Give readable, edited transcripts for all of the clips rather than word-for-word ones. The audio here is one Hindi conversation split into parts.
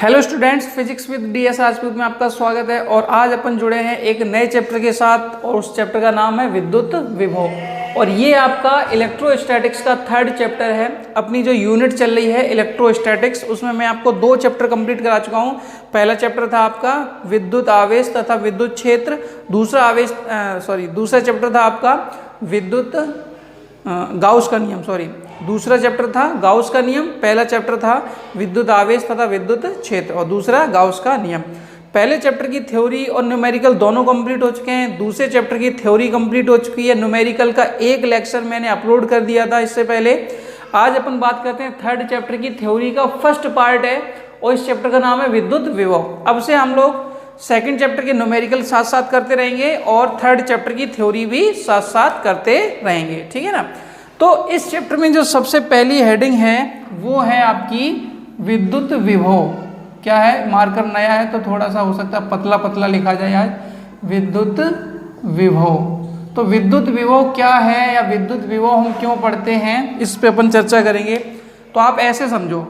Hello students, physics with DS Rajput में आपका स्वागत है। और आज अपन जुड़े हैं एक नए चैप्टर के साथ और उस चैप्टर का नाम है विद्युत विभव। और ये आपका इलेक्ट्रोस्टैटिक्स का थर्ड चैप्टर है। अपनी जो यूनिट चल रही है इलेक्ट्रोस्टैटिक्स, उसमें मैं आपको 2 चैप्टर कंप्लीट करा चुका हूँ। पहला चैप्टर था आपका विद्युत आवेश तथा विद्युत क्षेत्र। दूसरा चैप्टर था आपका विद्युत गाउस का नियम। दूसरा चैप्टर था गाउस का नियम। पहला चैप्टर था विद्युत आवेश तथा विद्युत क्षेत्र और दूसरा गाउस का नियम। पहले चैप्टर की थ्योरी और न्यूमेरिकल दोनों कंप्लीट हो चुके हैं। दूसरे चैप्टर की थ्योरी कंप्लीट हो चुकी है। न्यूमेरिकल का एक लेक्चर मैंने अपलोड कर दिया था इससे पहले। आज अपन बात करते हैं थर्ड चैप्टर की थ्योरी का फर्स्ट पार्ट है और इस चैप्टर का नाम है विद्युत विभव। अब से हम लोग सेकंड चैप्टर के न्यूमेरिकल साथ साथ करते रहेंगे और थर्ड चैप्टर की थ्योरी भी साथ साथ करते रहेंगे, ठीक है ना। तो इस चैप्टर में जो सबसे पहली हेडिंग है वो है आपकी विद्युत विभव। क्या है, मार्कर नया है तो थोड़ा सा हो सकता है पतला पतला लिखा जाए आज, विद्युत विभव। तो विद्युत विभव क्या है या विद्युत विभव हम क्यों पढ़ते हैं, इस पे अपन चर्चा करेंगे। तो आप ऐसे समझो,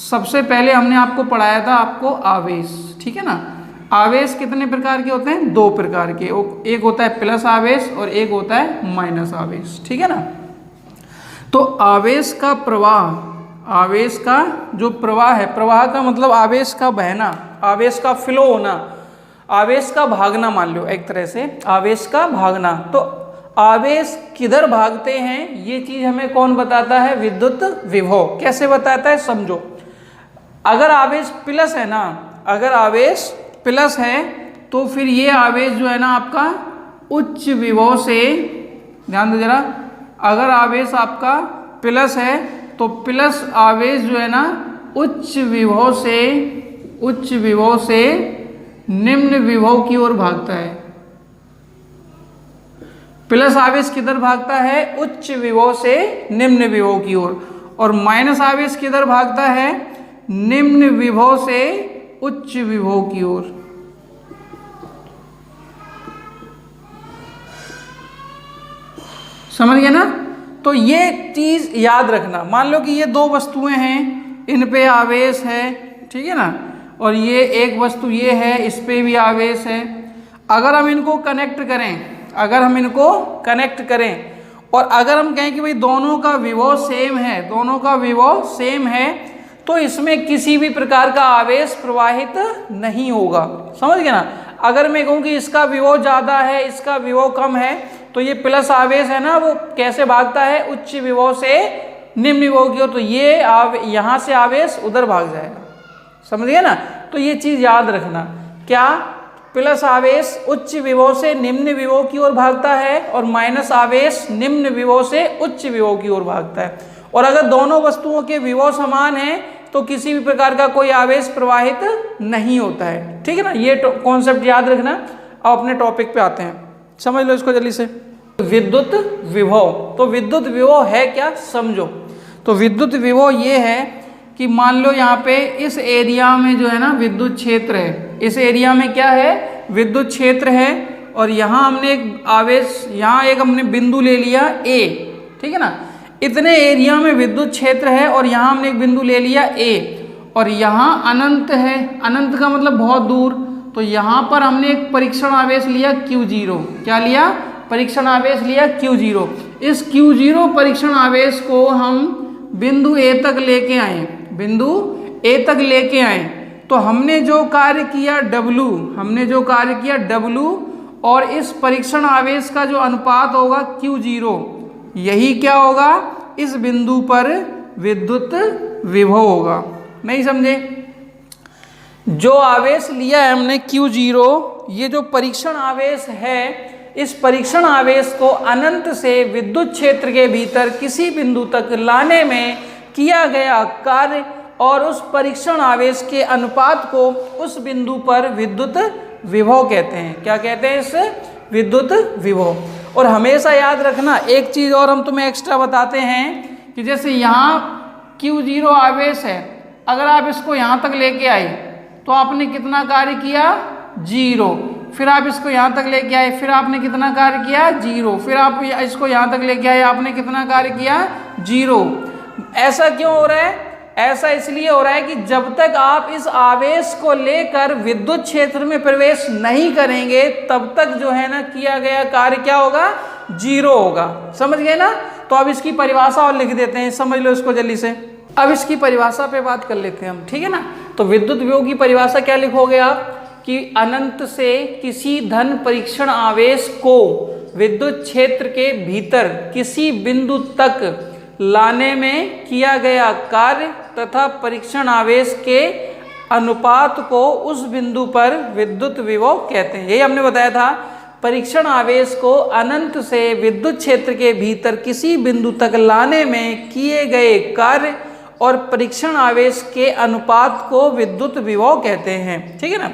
सबसे पहले हमने आपको पढ़ाया था आपको आवेश, ठीक है ना। आवेश कितने प्रकार के होते हैं? 2 प्रकार के। एक होता है प्लस आवेश और एक होता है माइनस आवेश, ठीक है ना। तो आवेश का प्रवाह, आवेश का जो प्रवाह है, प्रवाह का मतलब आवेश का बहना, आवेश का फ्लो होना, आवेश का भागना, मान लो एक तरह से आवेश का भागना। तो आवेश किधर भागते हैं ये चीज हमें कौन बताता है? विद्युत विभव। कैसे बताता है समझो। अगर आवेश प्लस है ना, अगर आवेश प्लस है तो फिर ये आवेश जो है ना आपका उच्च विभव से, ध्यान दो जरा, अगर आवेश आपका प्लस है तो प्लस आवेश जो है ना उच्च विभव से निम्न विभव की ओर भागता है। प्लस आवेश किधर भागता है? उच्च विभव से निम्न विभव की ओर। और माइनस आवेश किधर भागता है? निम्न विभव से उच्च विभव की ओर। समझ गए ना। तो ये चीज याद रखना। मान लो कि ये 2 वस्तुएं हैं, इन पे आवेश है, ठीक है ना, और ये एक वस्तु ये है, इस पे भी आवेश है। अगर हम इनको कनेक्ट करें, और अगर हम कहें कि भाई दोनों का विभव सेम है, तो इसमें किसी भी प्रकार का आवेश प्रवाहित नहीं होगा। समझ गए ना। अगर मैं कहूँ कि इसका विभव ज़्यादा है, इसका विभव कम है, तो ये प्लस आवेश है ना, वो कैसे भागता है? उच्च विभव से निम्न विभव की ओर। तो ये यहाँ से आवेश उधर भाग जाएगा। समझ गए ना। तो ये चीज़ याद रखना। क्या? प्लस आवेश उच्च विभव से निम्न विभव की ओर भागता है और माइनस आवेश निम्न विभव से उच्च विभव की ओर भागता है। और अगर दोनों वस्तुओं के विभव समान हैं तो किसी भी प्रकार का कोई आवेश प्रवाहित नहीं होता है, ठीक है ना। ये कॉन्सेप्ट याद रखना। अब अपने टॉपिक पे आते हैं, समझ लो इसको जल्दी से। विद्युत विभव, तो विद्युत विभव है क्या समझो। तो विद्युत विभव ये है कि मान लो यहाँ पे इस एरिया में जो है ना विद्युत क्षेत्र है, इस एरिया में क्या है? विद्युत क्षेत्र है। और यहाँ हमने एक आवेश, यहाँ एक हमने बिंदु ले लिया A, ठीक है ना। इतने एरिया में विद्युत क्षेत्र है और यहाँ हमने एक बिंदु ले लिया A, और यहाँ अनंत है। अनंत का मतलब बहुत दूर। तो यहाँ पर हमने एक परीक्षण आवेश लिया Q0। क्या लिया? परीक्षण आवेश लिया Q0। इस Q0 परीक्षण आवेश को हम बिंदु A तक लेके आए, तो हमने जो कार्य किया W, और इस परीक्षण आवेश का जो अनुपात होगा Q0, यही क्या होगा? इस बिंदु पर विद्युत विभव होगा। नहीं समझे? जो आवेश लिया है हमने Q0, ये जो परीक्षण आवेश है, इस परीक्षण आवेश को अनंत से विद्युत क्षेत्र के भीतर किसी बिंदु तक लाने में किया गया कार्य और उस परीक्षण आवेश के अनुपात को उस बिंदु पर विद्युत विभव कहते हैं। क्या कहते हैं? इस विद्युत विभव। और हमेशा याद रखना एक चीज और हम तुम्हें एक्स्ट्रा बताते हैं कि जैसे यहाँ Q0 आवेश है, अगर आप इसको यहाँ तक लेके आए तो आपने कितना कार्य किया? 0। फिर आप इसको यहाँ तक लेके आए, फिर आपने कितना कार्य किया? 0। फिर आप इसको यहाँ तक लेके आए, आपने कितना कार्य किया? 0। ऐसा क्यों हो रहा है? ऐसा इसलिए हो रहा है कि जब तक आप इस आवेश को लेकर विद्युत क्षेत्र में प्रवेश नहीं करेंगे तब तक जो है ना किया गया कार्य क्या होगा, जीरो होगा। समझ गए ना। तो अब इसकी परिभाषा और लिख देते हैं, समझ लो इसको जल्दी से। अब इसकी परिभाषा पे बात कर लेते हैं हम, ठीक है ना। तो विद्युत विभव की परिभाषा क्या लिखोगे आप कि अनंत से किसी धन परीक्षण आवेश को विद्युत क्षेत्र के भीतर किसी बिंदु तक लाने में किया गया कार्य तथा परीक्षण आवेश के अनुपात को उस बिंदु पर विद्युत विभव कहते हैं। यही हमने बताया था, परीक्षण आवेश को अनंत से विद्युत क्षेत्र के भीतर किसी बिंदु तक लाने में किए गए कार्य और परीक्षण आवेश के अनुपात को विद्युत विभव कहते हैं, ठीक है ना।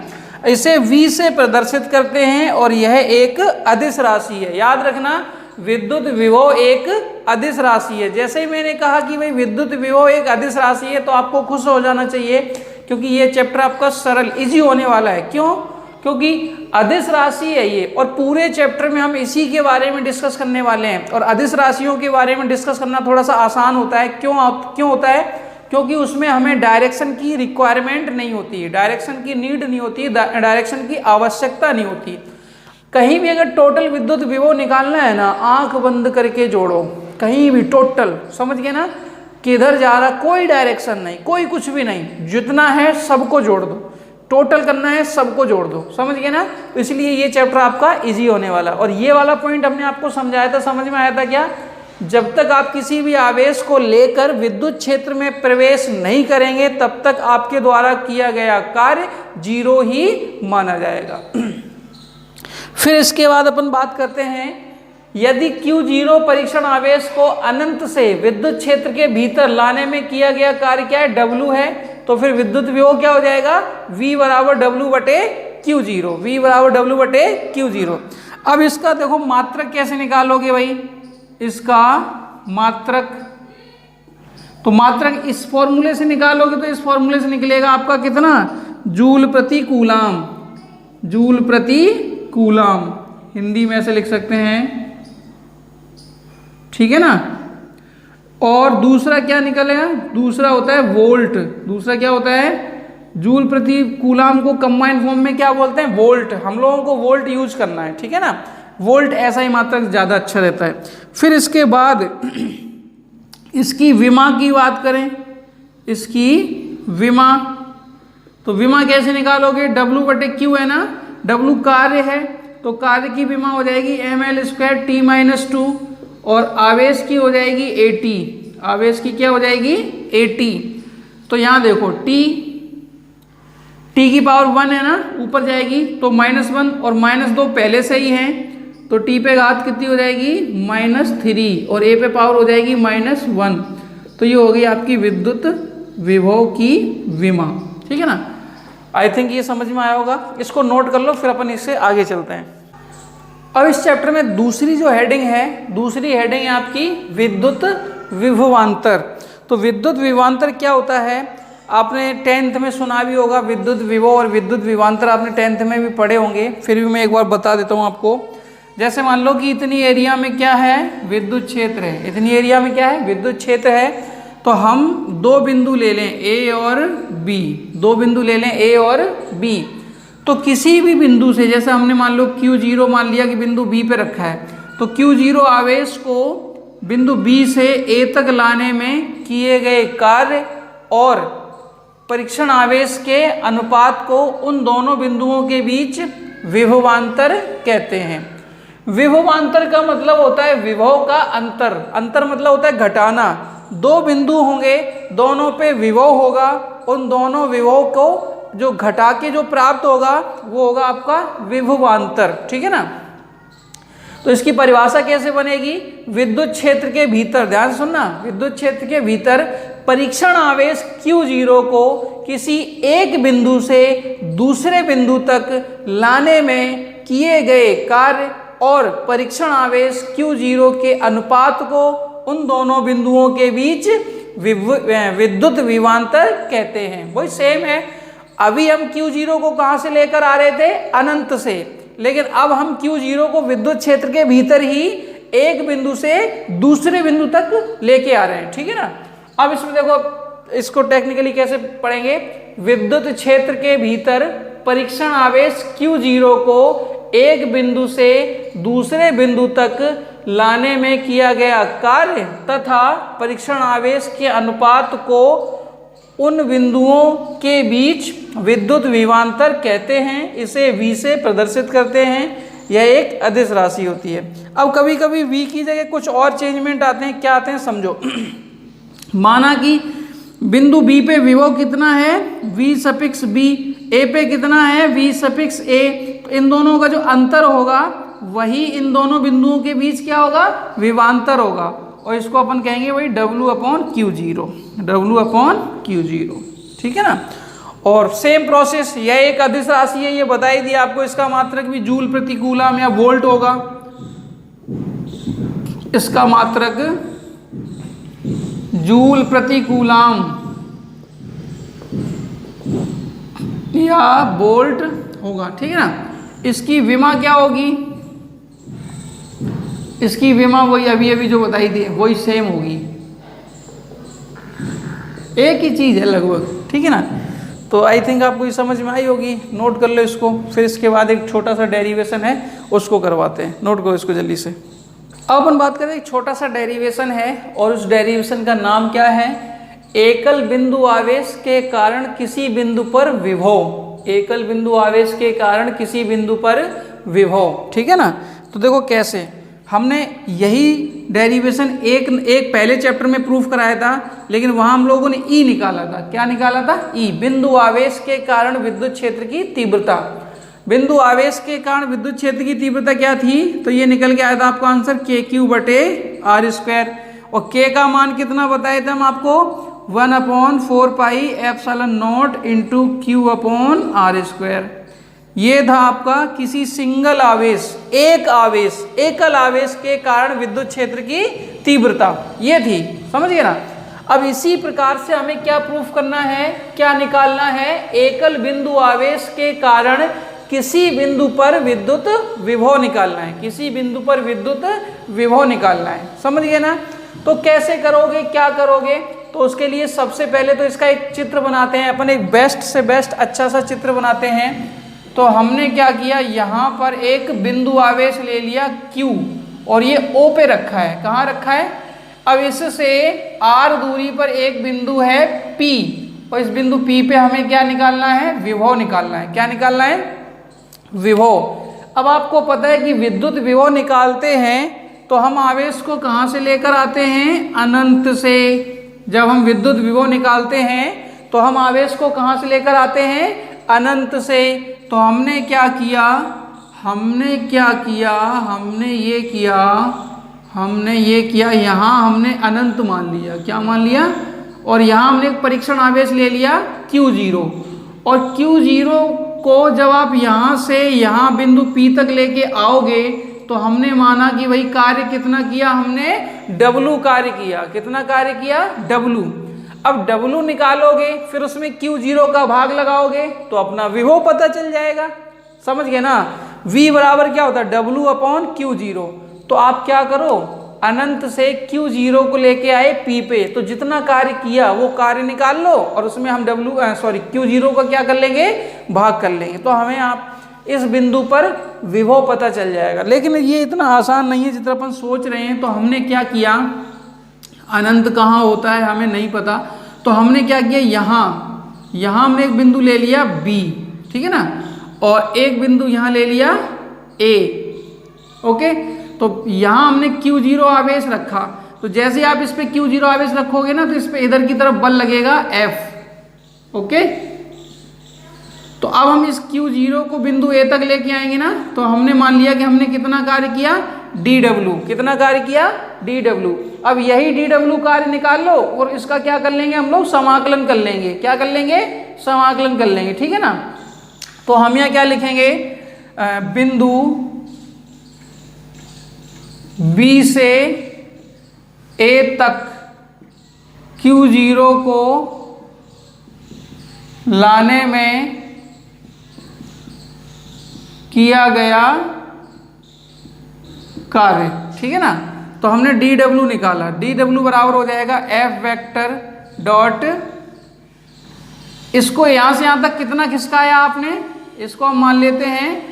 इसे V से प्रदर्शित करते हैं और यह एक अदिश राशि है। याद रखना, विद्युत विभव एक अदिश राशि है। जैसे ही मैंने कहा कि भाई विद्युत विभव एक अदिश राशि है तो आपको खुश हो जाना चाहिए, क्योंकि ये चैप्टर आपका सरल इजी होने वाला है। क्यों? क्योंकि अदिश राशि है ये, और पूरे चैप्टर में हम इसी के बारे में डिस्कस करने वाले हैं। और अदिश राशियों के बारे में डिस्कस करना थोड़ा सा आसान होता है। क्यों होता है? क्योंकि उसमें हमें डायरेक्शन की रिक्वायरमेंट नहीं होती है, डायरेक्शन की नीड नहीं होती, डायरेक्शन की आवश्यकता नहीं होती। कहीं भी अगर टोटल विद्युत विभव निकालना है ना, आंख बंद करके जोड़ो, कहीं भी टोटल, समझ गए ना, किधर जा रहा, कोई डायरेक्शन नहीं, कोई कुछ भी नहीं, जितना है सबको जोड़ दो, टोटल करना है सबको जोड़ दो, समझ गए ना। तो इसलिए ये चैप्टर आपका इजी होने वाला। और ये वाला पॉइंट हमने आपको समझाया था, समझ में आया था क्या? जब तक आप किसी भी आवेश को लेकर विद्युत क्षेत्र में प्रवेश नहीं करेंगे तब तक आपके द्वारा किया गया कार्य जीरो ही माना जाएगा। फिर इसके बाद अपन बात करते हैं, यदि Q0 परीक्षण आवेश को अनंत से विद्युत क्षेत्र के भीतर लाने में किया गया कार्य क्या है, W है, तो फिर विद्युत विभव क्या हो जाएगा, V बराबर W बटे Q0, V बराबर W बटे Q0। अब इसका देखो मात्रक कैसे निकालोगे भाई, इसका मात्रक, तो मात्रक इस फॉर्मूले से निकालोगे तो इस फॉर्मूले से निकलेगा आपका कितना, जूल प्रति कूलाम, जूल प्रति कूलाम, हिंदी में ऐसे लिख सकते हैं, ठीक है ना। और दूसरा क्या निकलेगा, दूसरा होता है वोल्ट, दूसरा क्या होता है, जूल प्रति कूलाम को कंबाइंड फॉर्म में क्या बोलते हैं, वोल्ट। हम लोगों को वोल्ट यूज करना है, ठीक है ना, वोल्ट ऐसा ही मात्रक ज़्यादा अच्छा रहता है। फिर इसके बाद इसकी विमा की बात करें, इसकी विमा, तो विमा कैसे निकालोगे, W बटे Q है ना, W कार्य है तो कार्य की विमा हो जाएगी ml² t-2, और आवेश की हो जाएगी AT, आवेश की क्या हो जाएगी AT। तो यहाँ देखो t की पावर 1 है ना, ऊपर जाएगी तो -1 और -2 पहले से ही हैं, तो t पे घात कितनी हो जाएगी -3 और a पे पावर हो जाएगी -1। तो ये हो गई आपकी विद्युत विभव की विमा, ठीक है ना। आई थिंक ये समझ में आया होगा, इसको नोट कर लो, फिर अपन इससे आगे चलते हैं। अब इस चैप्टर में दूसरी जो हेडिंग है, दूसरी हेडिंग है आपकी विद्युत विभवांतर। तो विद्युत विभवांतर क्या होता है, आपने 10th में सुना भी होगा, विद्युत विभव और विद्युत विभवांतर आपने 10th में भी पढ़े होंगे, फिर भी मैं एक बार बता देता हूँ आपको। जैसे मान लो कि इतनी एरिया में क्या है, विद्युत क्षेत्र है, इतनी एरिया में क्या है, विद्युत क्षेत्र है। तो हम दो बिंदु ले लें A और B, दो बिंदु ले लें A और B। तो किसी भी बिंदु से, जैसे हमने मान लो Q0 मान लिया कि बिंदु B पे रखा है, तो Q0 आवेश को बिंदु B से A तक लाने में किए गए कार्य और परीक्षण आवेश के अनुपात को उन दोनों बिंदुओं के बीच विभवांतर कहते हैं। विभवांतर का मतलब होता है विभव का अंतर, अंतर मतलब होता है घटाना। दो बिंदु होंगे, दोनों पे विभव होगा, उन दोनों विभव को जो घटा के जो प्राप्त होगा वो होगा आपका विभवांतर, ठीक है ना। तो इसकी परिभाषा कैसे बनेगी, विद्युत क्षेत्र के भीतर, ध्यान सुनना, विद्युत क्षेत्र के भीतर परीक्षण आवेश Q0 को किसी एक बिंदु से दूसरे बिंदु तक लाने में किए गए कार्य और परीक्षण आवेश Q0 के अनुपात को उन दोनों बिंदुओं के बीच विद्युत विभवांतर कहते हैं। वही सेम है, अभी हम Q0 को कहाँ से लेकर आ रहे थे, अनंत से, लेकिन अब हम Q0 को विद्युत क्षेत्र के भीतर ही एक बिंदु से दूसरे बिंदु तक लेके आ रहे हैं, ठीक है ना। अब इसमें देखो इसको टेक्निकली कैसे पढ़ेंगे, विद्युत क्षेत्र के भीतर परीक्षण आवेश Q0 को एक बिंदु से दूसरे बिंदु तक लाने में किया गया कार्य तथा परीक्षण आवेश के अनुपात को उन बिंदुओं के बीच विद्युत विभवांतर कहते हैं। इसे V से प्रदर्शित करते हैं। यह एक अदिश राशि होती है। अब कभी कभी V की जगह कुछ और चेंजमेंट आते हैं। क्या आते हैं समझो। माना कि बिंदु B पे विभव कितना है, V∗B, A पे कितना है, V∗A। तो इन दोनों का जो अंतर होगा वही इन दोनों बिंदुओं के बीच क्या होगा, विभवांतर होगा। और इसको अपन कहेंगे वही W/Q0, W/Q0, ठीक है ना। और सेम प्रोसेस, यह एक अदिश राशि है, ये बता ही दिया आपको। इसका मात्रक भी जूल प्रति कूलम या वोल्ट होगा। इसका मात्रक जूल प्रति कूलम या वोल्ट होगा, ठीक है ना। इसकी विमा क्या होगी, इसकी विमा वही अभी जो बताई थी वही सेम होगी, एक ही चीज है लगभग, ठीक है ना। तो आई थिंक आपको ये समझ में आई होगी। नोट कर लो इसको। फिर इसके बाद एक छोटा सा डेरिवेशन है, उसको करवाते हैं। नोट करो इसको जल्दी से। अब अपन बात करें, एक छोटा सा डेरिवेशन है और उस डेरिवेशन का नाम क्या है, एकल बिंदु आवेश के कारण किसी बिंदु पर विभव। एकल बिंदु आवेश के कारण किसी बिंदु पर विभव, ठीक है ना। तो देखो कैसे, हमने यही डेरिवेशन एक पहले चैप्टर में प्रूफ कराया था, लेकिन वहां हम लोगों ने ई निकाला था। क्या निकाला था, ई। बिंदु आवेश के कारण विद्युत क्षेत्र की तीव्रता। बिंदु आवेश के कारण विद्युत क्षेत्र की तीव्रता क्या थी, तो ये निकल के आया था आपका आंसर KQ/R²। और K का मान कितना बताए थे हम आपको, 1/4πε0 × Q/R²। ये था आपका किसी सिंगल आवेश, एकल आवेश के कारण विद्युत क्षेत्र की तीव्रता, ये थी। समझ गए ना। अब इसी प्रकार से हमें क्या प्रूफ करना है, क्या निकालना है, एकल बिंदु आवेश के कारण किसी बिंदु पर विद्युत विभव निकालना है। किसी बिंदु पर विद्युत विभव निकालना है। समझ गए ना। तो कैसे करोगे, क्या करोगे, तो उसके लिए सबसे पहले तो इसका एक चित्र बनाते हैं अपन, एक बेस्ट से बेस्ट अच्छा सा चित्र बनाते हैं। तो हमने क्या किया, यहाँ पर एक बिंदु आवेश ले लिया Q और ये O पे रखा है। कहाँ रखा है, अब इससे R दूरी पर एक बिंदु है P, और इस बिंदु P पे हमें क्या निकालना है, विभव निकालना है। क्या निकालना है, विभव। अब आपको पता है कि विद्युत विभव निकालते हैं तो हम आवेश को कहाँ से लेकर आते हैं, अनंत से। जब हम विद्युत विभव निकालते हैं तो हम आवेश को कहाँ से लेकर आते हैं, अनंत से। तो हमने क्या किया, हमने ये किया, यहाँ हमने अनंत मान लिया। क्या मान लिया, और यहाँ हमने एक परीक्षण आवेश ले लिया Q0। और Q0 को जब आप यहाँ से यहाँ बिंदु P तक लेके आओगे तो हमने माना कि भाई कार्य कितना किया, हमने W कार्य किया। कितना कार्य किया, W। अब W निकालोगे, फिर उसमें Q0 का भाग लगाओगे तो अपना विभव पता चल जाएगा। समझ गए ना। V बराबर क्या होता है, W/Q0। तो आप क्या करो, अनंत से Q0 को लेके आए P पे, तो जितना कार्य किया वो कार्य निकाल लो और उसमें हम Q0 का क्या कर लेंगे, भाग कर लेंगे। तो हमें आप इस बिंदु पर विभव पता चल जाएगा। लेकिन ये इतना आसान नहीं है जितना अपन सोच रहे हैं। तो हमने क्या किया, अनंत कहाँ होता है हमें नहीं पता, तो हमने क्या किया, यहाँ हमने एक बिंदु ले लिया B, ठीक है ना, और एक बिंदु यहाँ ले लिया A। ओके, तो यहाँ हमने Q0 आवेश रखा। तो जैसे आप इस पे Q0 आवेश रखोगे ना, तो इस पे इधर की तरफ बल लगेगा F। ओके, तो अब हम इस Q0 को बिंदु A तक लेके आएंगे ना, तो हमने मान लिया कि हमने कितना कार्य किया, DW। कितना कार्य किया, DW। अब यही DW कार्य निकाल लो और इसका क्या कर लेंगे हम लोग, समाकलन कर लेंगे। क्या कर लेंगे, समाकलन कर लेंगे, ठीक है ना। तो हम यहाँ क्या लिखेंगे, बिंदु B से A तक Q0 को लाने में किया गया कार्य, ठीक है ना। तो हमने DW निकाला, DW बराबर हो जाएगा F वेक्टर डॉट इसको यहाँ से यहाँ तक कितना खिसकाया आपने, इसको हम मान लेते हैं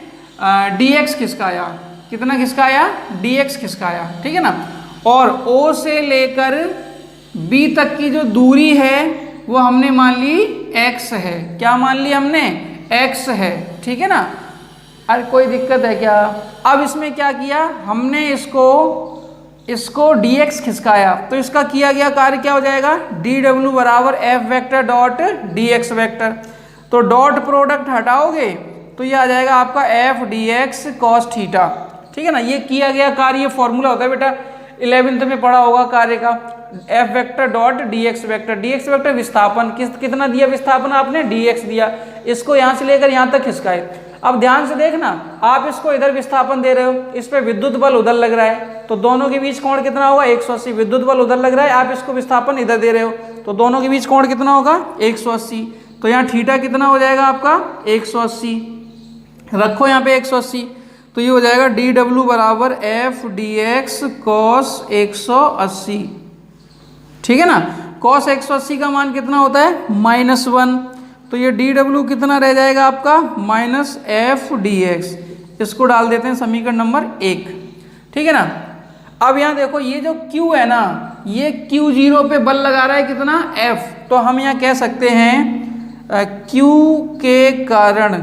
dx खिसकाया, कितना खिसकाया, dx खिसकाया, ठीक है ना। और O से लेकर B तक की जो दूरी है वो हमने मान ली x है, क्या मान ली हमने, x है, ठीक है ना। अरे कोई दिक्कत है क्या। अब इसमें क्या किया हमने, इसको dx खिसकाया, तो इसका किया गया कार्य क्या हो जाएगा, dw बराबर f vector dot dx vector. तो डॉट प्रोडक्ट हटाओगे तो ये आ जाएगा आपका f dx cos थीटा, ठीक है ना। ये किया गया कार्य, ये फॉर्मूला होता है बेटा 11th में पढ़ा होगा कार्य का, f vector dot dx vector. dx vector विस्थापन, कितना दिया विस्थापन आपने, dx दिया, इसको यहाँ से लेकर यहाँ तक खिसकाए। अब ध्यान से देखना, आप इसको इधर विस्थापन दे रहे हो, इस पे विद्युत बल उधर लग रहा है, तो दोनों के बीच कोण कितना होगा, 180। विद्युत बल उधर लग रहा है, आप इसको विस्थापन इधर दे रहे हो, तो दोनों के बीच कोण कितना होगा, 180। तो यहाँ थीटा कितना हो जाएगा आपका, 180, रखो यहाँ पे 180, तो ये हो जाएगा dw बराबर f dx cos 180, ठीक है ना। cos 180 का मान कितना होता है, -1, तो ये dw कितना रह जाएगा आपका, -f dx। इसको डाल देते हैं समीकरण नंबर 1, ठीक है ना। अब यहाँ देखो ये जो q है ना, ये q0 पे बल लगा रहा है कितना, f, तो हम यहाँ कह सकते हैं q के कारण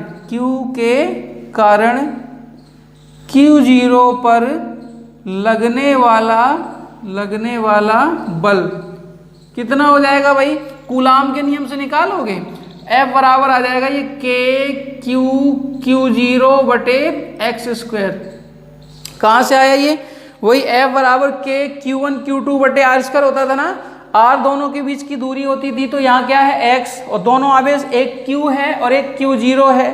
q0 पर लगने वाला बल कितना हो जाएगा भाई, कूलाम के नियम से निकालोगे, F बराबर आ जाएगा ये k q0 बटे x स्क्वायर। कहाँ से आया ये, वही F बराबर k q1 q2 बटे r स्क्वायर होता था ना, r दोनों के बीच की दूरी होती थी, तो यहाँ क्या है x, और दोनों आवेश, एक q है और एक q0 है,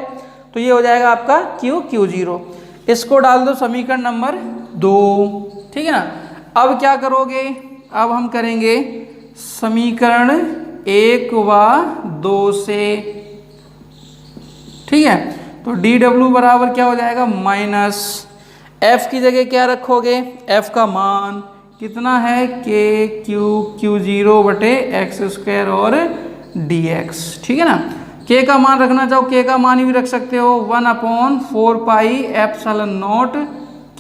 तो ये हो जाएगा आपका q0। इसको डाल दो समीकरण नंबर 2, ठीक है ना। अब क्या करोगे, अब हम करेंगे समीकरण 1 व 2 से, ठीक है। तो dw बराबर क्या हो जाएगा, माइनस f की जगह क्या रखोगे, f का मान कितना है, k q0 बटे x स्क्वायर और dx, ठीक है ना। k का मान रखना चाहो k का मान भी रख सकते हो, 1/4 पाई एप्सिलॉन नॉट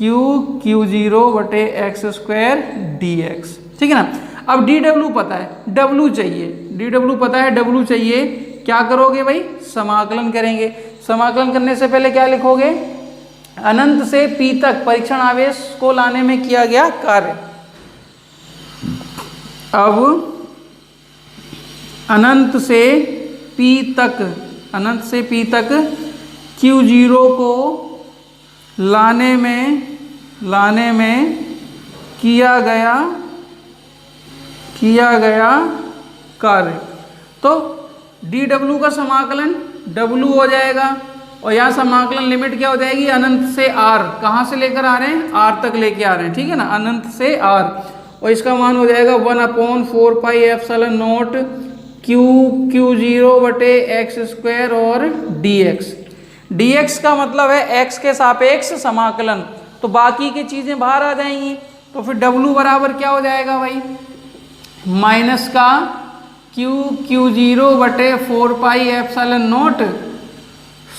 q0 बटे x स्क्वायर dx, ठीक है ना। अब dw पता है, w चाहिए, dw पता है, w चाहिए, क्या करोगे भाई, समाकलन करेंगे। समाकलन करने से पहले क्या लिखोगे, अनंत से p तक परीक्षण आवेश को लाने में किया गया कार्य। अब अनंत से p तक q0 को लाने में किया गया कार्य, तो dw का समाकलन w हो जाएगा, और यहाँ समाकलन लिमिट क्या हो जाएगी, अनंत से r, कहाँ से लेकर आ रहे हैं, r तक लेके आ रहे हैं, ठीक है ना, अनंत से r, और इसका मान हो जाएगा 1/4 पाई एप्सिलॉन नॉट q0 बटे x स्क्वायर और dx का मतलब है x के सापेक्ष समाकलन, तो बाकी की चीजें बाहर आ जाएंगी, तो फिर w बराबर क्या हो जाएगा भाई, माइनस का q0 बटे 4 पाई एप्सिलॉन नॉट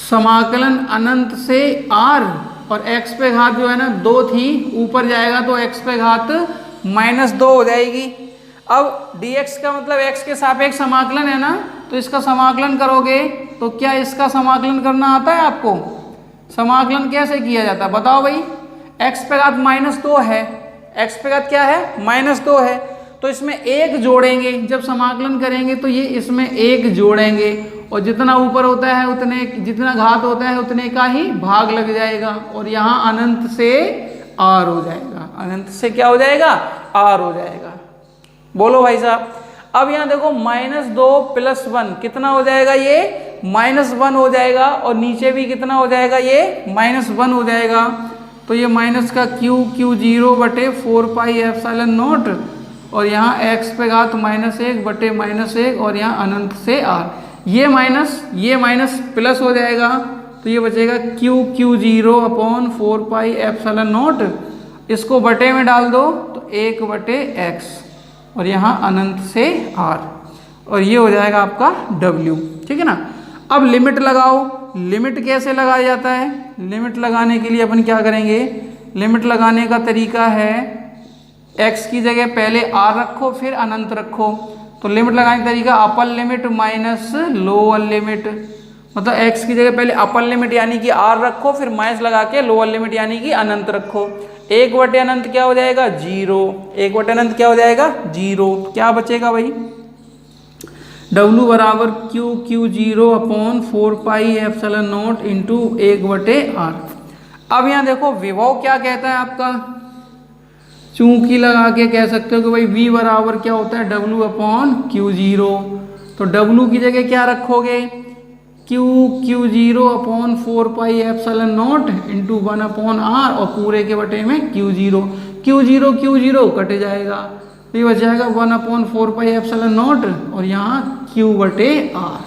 समाकलन अनंत से r, और x पे घात जो है ना 2 थी, ऊपर जाएगा तो x पे घात -2 हो जाएगी। अब dx का मतलब x के सापेक्ष समाकलन है ना, तो इसका समाकलन करोगे तो क्या इसका समाकलन करना आता है आपको, समाकलन कैसे किया जाता है बताओ भाई, x पे घात -2 है, x पे घात क्या है, -2 है, तो इसमें 1 जोड़ेंगे, जब समाकलन करेंगे तो ये इसमें 1 जोड़ेंगे, और जितना ऊपर होता है उतने, जितना घात होता है उतने का ही भाग लग जाएगा, और यहाँ अनंत से r हो जाएगा, अनंत से क्या हो जाएगा, r हो जाएगा। बोलो भाई साहब। अब यहाँ देखो -2 + 1 कितना हो जाएगा, ये -1 हो जाएगा, और नीचे भी कितना हो जाएगा, ये -1 हो जाएगा, तो ये माइनस का q0 बटे 4 पाई एप्सिलॉन नॉट, और यहाँ x पे घात -1 बटे -1, और यहाँ अनंत से r, ये माइनस प्लस हो जाएगा, तो ये बचेगा q0 upon 4 pi epsilon not, इसको बटे में डाल दो तो 1 बटे x, और यहाँ अनंत से r, और ये हो जाएगा आपका W, ठीक है ना। अब लिमिट लगाओ। लिमिट कैसे लगाया जाता है? लिमिट लगाने के लिए अपन क्या करेंगे, लिमिट लगाने का तरीका है x की जगह पहले r रखो फिर अनंत रखो। तो लिमिट लगाने का तरीका upper limit minus lower limit, मतलब x की जगह पहले अपर लिमिट यानी कि r रखो फिर माइनस लगा के लोअर लिमिट यानी कि अनंत रखो। 1 अनंत क्या हो जाएगा? 0। 1 अनंत क्या हो जाएगा? 0। क्या बचेगा भाई? W बराबर Q0 upon 4 pi epsilon not into 1/r। अब यहाँ देखो विभव क्या कहता है आपका, चूंकि लगा के कह सकते हो कि भाई V बराबर क्या होता है? W upon Q0। तो W की जगह क्या रखोगे? Q0 upon 4 pi epsilon not into 1/r और पूरे के बटे में Q0 कट जाएगा, तो ये बच जाएगा 1/4 पाई एप्सिलॉन नॉट और यहाँ Q/r।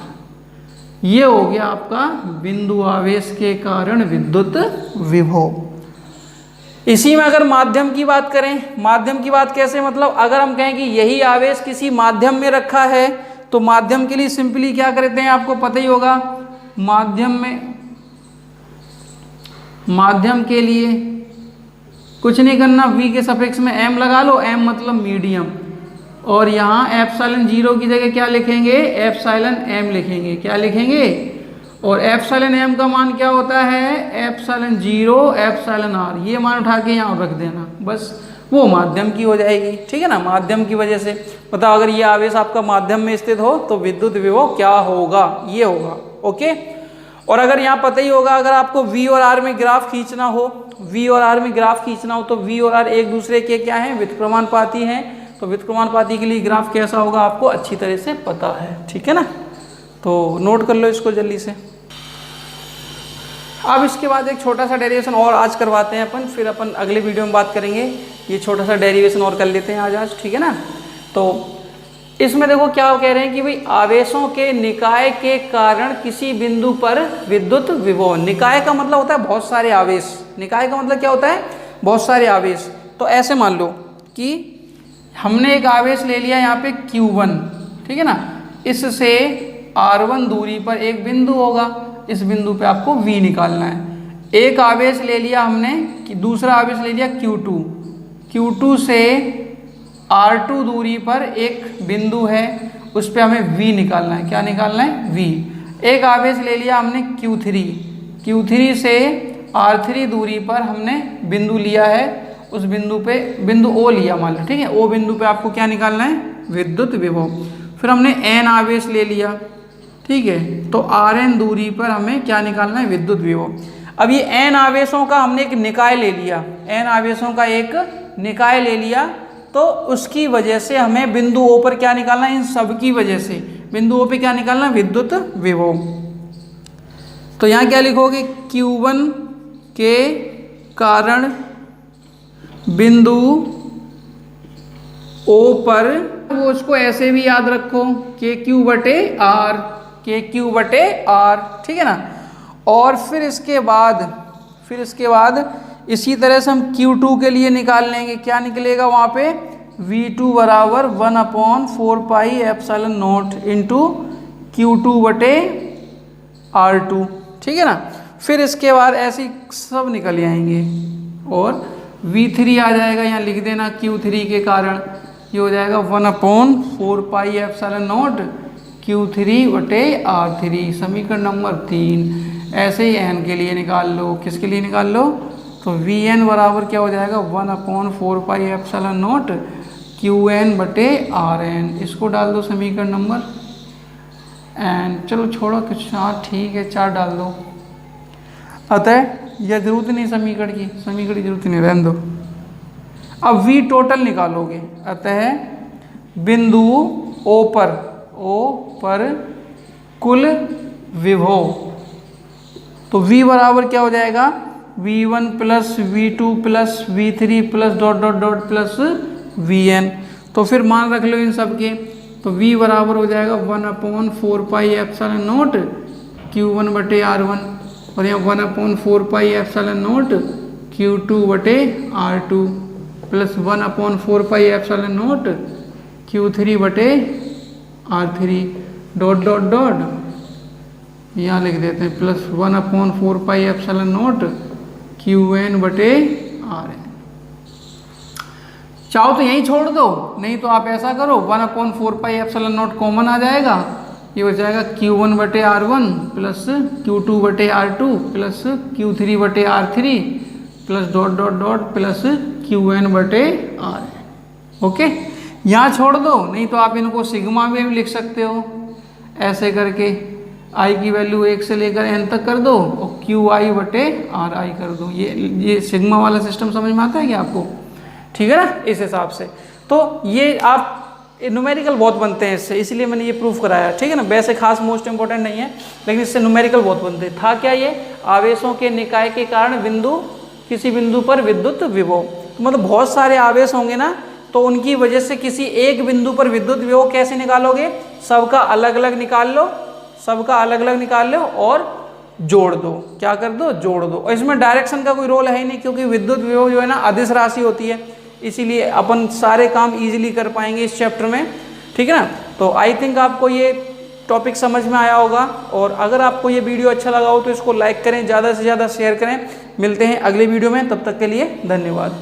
ये हो गया आपका बिंदु आवेश के कारण विद्युत विभव। इसी में अगर माध्यम की बात करें, माध्यम की बात कैसे, मतलब अगर हम कहें कि यही आवेश किसी माध्यम में रखा है तो माध्यम के लिए सिंपली क्या करते हैं आपको पता ही होगा। माध्यम के लिए कुछ नहीं करना, V के सफिक्स में m लगा लो, m मतलब मीडियम, और यहाँ एप्सिलॉन 0 की जगह क्या लिखेंगे? एप्सिलॉन m लिखेंगे। क्या लिखेंगे? और एप्सिलॉन m का मान क्या होता है? Epsilon 0 epsilon r। ये मान उठा के यहाँ रख देना, बस वो माध्यम की हो जाएगी, ठीक है ना। माध्यम की वजह से बताओ अगर ये आवेश आपका माध्यम में स्थित हो तो विद्युत विभव क्या होगा? ये होगा, ओके। और अगर यहाँ पता ही होगा, अगर आपको V और R में ग्राफ खींचना हो, V और R में ग्राफ खींचना हो तो V और R एक दूसरे के क्या हैं? व्युत्क्रमानुपाती हैं। तो व्युत्क्रमानुपाती के लिए ग्राफ कैसा होगा आपको अच्छी तरह से पता है, ठीक है ना। तो नोट कर लो इसको जल्दी से। अब इसके बाद एक छोटा सा डेरिवेशन और आज करवाते हैं अपन, फिर अपन अगले वीडियो में बात करेंगे। ये छोटा सा डेरिवेशन और कर लेते हैं आज, ठीक है ना। तो इसमें देखो क्या कह रहे हैं कि भाई आवेशों के निकाय के कारण किसी बिंदु पर विद्युत विभव। निकाय का मतलब होता है बहुत सारे आवेश, निकाय का मतलब क्या होता है? बहुत सारे आवेश। तो ऐसे मान लो कि हमने एक आवेश ले लिया यहाँ पे Q1, ठीक है ना। इससे R1 दूरी पर एक बिंदु होगा, इस बिंदु पे आपको V निकालना है। एक आवेश ले लिया हमने कि दूसरा आवेश ले लिया Q2 से R2 दूरी पर एक बिंदु है, उस पे हमें V निकालना है। क्या निकालना है? V। एक आवेश ले लिया हमने Q3 से R3 दूरी पर हमने बिंदु लिया है, उस बिंदु पे बिंदु O लिया मान लो, ठीक है। O बिंदु पे आपको क्या निकालना है? विद्युत विभव। फिर हमने N आवेश ले लिया, ठीक है, तो Rn दूरी पर हमें क्या निकालना है? विद्युत विभव। अब ये n आवेशों का हमने एक निकाय ले लिया, n आवेशों का एक निकाय ले लिया, तो उसकी वजह से हमें बिंदु O पर क्या निकालना है? इन सब की वजह से बिंदु O पे क्या निकालना है? विद्युत विभव। तो यहाँ क्या लिखोगे? Q1 के कारण बिंदु O पर, वो उसको ऐसे भी याद रखो KQ/R, ठीक है ना। और फिर इसके बाद इसी तरह से हम Q2 के लिए निकाल लेंगे। क्या निकलेगा वहाँ पे? V2 बराबर 1/4 pi epsilon not into Q2/R2, ठीक है ना। फिर इसके बाद ऐसे सब निकल आएंगे और V3 आ जाएगा, यहाँ लिख देना Q3 के कारण, ये हो जाएगा 1/4 पाई एप्सिलॉन नॉट Q3/R3, समीकरण नंबर 3। ऐसे ही n के लिए निकाल लो। किसके लिए निकाल लो? तो Vn बराबर क्या हो जाएगा? 1/4 पाई एप्सिलॉन नॉट Qn/Rn। इसको डाल दो समीकरण नंबर n। चलो छोड़ो कुछ, हाँ ठीक है 4 डाल दो। अतः यह जरूरत नहीं समीकरण की जरूरत नहीं, रहने दो। अब V टोटल निकालोगे, अतः बिंदु O पर कुल विभव, तो V बराबर क्या हो जाएगा? V1 plus V2 plus V3 plus dot dot dot plus Vn। तो फिर मान रख लो इन सब के, तो V बराबर हो जाएगा 1/4 पाई एप्सिलॉन नॉट Q1/R1 और यहाँ 1/4 pi epsilon not Q2/R2 plus 1/4 pi epsilon not R3 dot dot dot यहाँ लिख देते हैं प्लस 1/4πε0 Qn/Rn। चाहो तो यहीं छोड़ दो, नहीं तो आप ऐसा करो 1/4πε0 कॉमन आ जाएगा, ये हो जाएगा Q1/R1 plus Q2/R2 plus Q3/R3 plus dot dot dot plus Qn/Rn। Okay, यहाँ छोड़ दो, नहीं तो आप इनको सिग्मा में भी लिख सकते हो ऐसे करके, i की वैल्यू 1 से लेकर n तक कर दो और QI/RI कर दो। ये सिग्मा वाला सिस्टम समझ में आता है क्या आपको? ठीक है ना, इस हिसाब से। तो ये आप न्यूमेरिकल बहुत बनते हैं इससे, इसलिए मैंने ये प्रूफ कराया। ठीक है ना, वैसे खास मोस्ट इंपॉर्टेंट नहीं है, लेकिन इससे न्यूमेरिकल बहुत बनते हैं। था क्या ये? आवेशों के निकाय के कारण किसी बिंदु पर विद्युत विभव, तो मतलब बहुत सारे आवेश होंगे ना, तो उनकी वजह से किसी एक बिंदु पर विद्युत विभव कैसे निकालोगे? सबका अलग अलग निकाल लो, सबका अलग अलग निकाल लो और जोड़ दो। क्या कर दो? जोड़ दो। और इसमें डायरेक्शन का कोई रोल है ही नहीं, क्योंकि विद्युत विभव जो है ना अदिश राशि होती है, इसीलिए अपन सारे काम इजीली कर पाएंगे इस चैप्टर में। ठीक है ना, तो आई थिंक आपको ये टॉपिक समझ में आया होगा, और अगर आपको ये वीडियो अच्छा लगा हो तो इसको लाइक करें, ज़्यादा से ज़्यादा शेयर करें। मिलते हैं अगले वीडियो में, तब तक के लिए धन्यवाद।